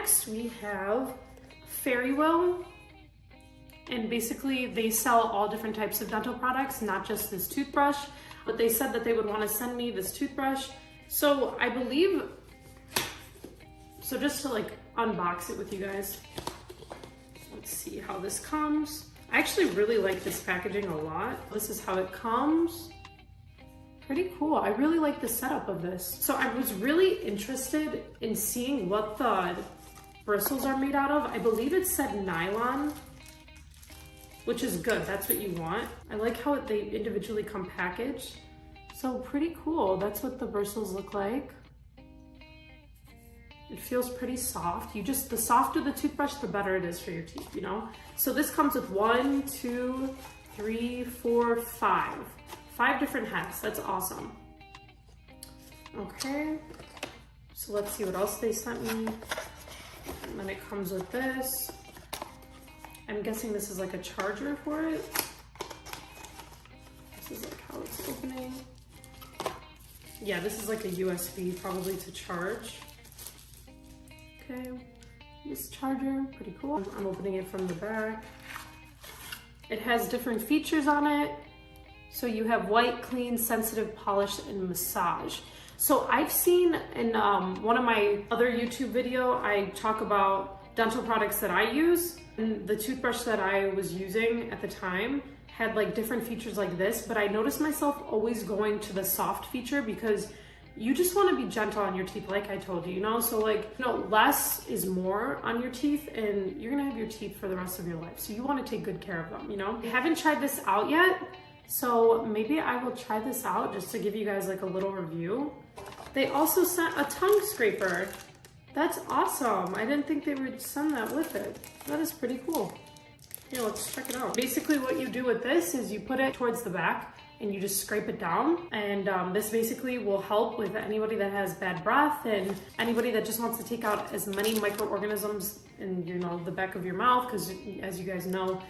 next we have Fairywill. And basically they sell all different types of dental products, not just this toothbrush, but they said that they would want to send me this toothbrush. So I believe, so just to like unbox it with you guys, let's see how this comes. I actually really like this packaging a lot. This is how it comes. Pretty cool. I really like the setup of this. So I was really interested in seeing what the bristles are made out of. I believe it said nylon, which is good. That's what you want. I like how they individually come packaged. So pretty cool. That's what the bristles look like. It feels pretty soft. The softer the toothbrush, the better it is for your teeth, you know? So this comes with 1, 2, 3, 4, 5. 5 different heads. That's awesome. Okay. So let's see what else they sent me. And then it comes with this. I'm guessing this is like a charger for it. This is like how it's opening. Yeah, this is like a USB probably to charge. Okay, this charger, pretty cool. I'm opening it from the back. It has different features on it. So you have white, clean, sensitive, polish, and massage. So I've seen in one of my other YouTube video, I talk about dental products that I use. And the toothbrush that I was using at the time had like different features like this, but I noticed myself always going to the soft feature because you just want to be gentle on your teeth, like I told you, you know? So like, you know, less is more on your teeth, and you're gonna have your teeth for the rest of your life. So you want to take good care of them, you know? I haven't tried this out yet, so maybe I will try this out just to give you guys like a little review. They also sent a tongue scraper. That's awesome. I didn't think they would send that with it. That is pretty cool. Here, let's check it out. Basically what you do with this is you put it towards the back and you just scrape it down. And this basically will help with anybody that has bad breath and anybody that just wants to take out as many microorganisms in, you know, the back of your mouth. Because as you guys know,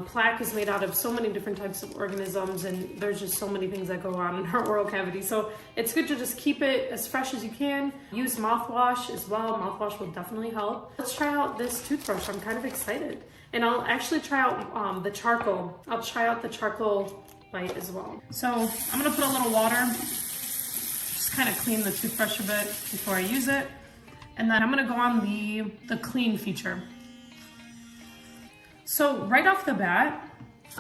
plaque is made out of so many different types of organisms, and there's just so many things that go on in our oral cavity. So it's good to just keep it as fresh as you can. Use mouthwash as well. Mouthwash will definitely help. Let's try out this toothbrush. I'm kind of excited. And I'll actually try out the charcoal. I'll try out the charcoal bite as well. So I'm gonna put a little water, just kind of clean the toothbrush a bit before I use it. And then I'm gonna go on the clean feature. So right off the bat,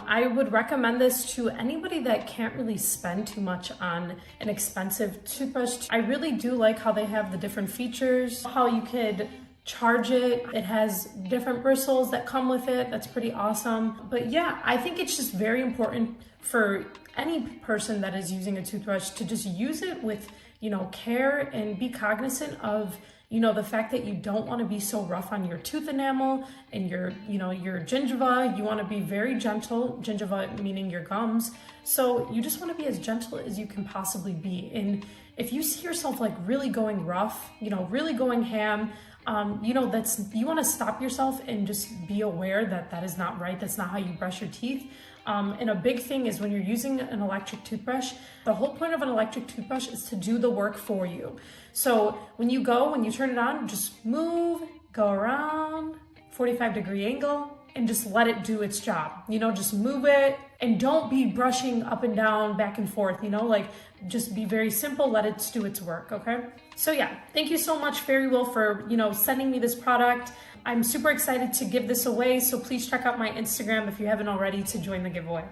I would recommend this to anybody that can't really spend too much on an expensive toothbrush. I really do like how they have the different features, how you could charge it. It has different bristles that come with it. That's pretty awesome. But yeah, I think it's just very important for any person that is using a toothbrush to just use it with, you know, care and be cognizant of, you know, the fact that you don't want to be so rough on your tooth enamel and your, you know, your gingiva. You want to be very gentle, gingiva meaning your gums. So you just want to be as gentle as you can possibly be. And if you see yourself like really going rough, you know, really going ham, you know, you want to stop yourself and just be aware that that is not right. That's not how you brush your teeth. And a big thing is when you're using an electric toothbrush, the whole point of an electric toothbrush is to do the work for you. So when you turn it on, just move, go around, 45-degree angle, and just let it do its job. You know, just move it and don't be brushing up and down, back and forth, you know, like just be very simple, let it do its work, okay? So yeah, thank you so much, Fairywill, for, you know, sending me this product. I'm super excited to give this away, so please check out my Instagram if you haven't already to join the giveaway.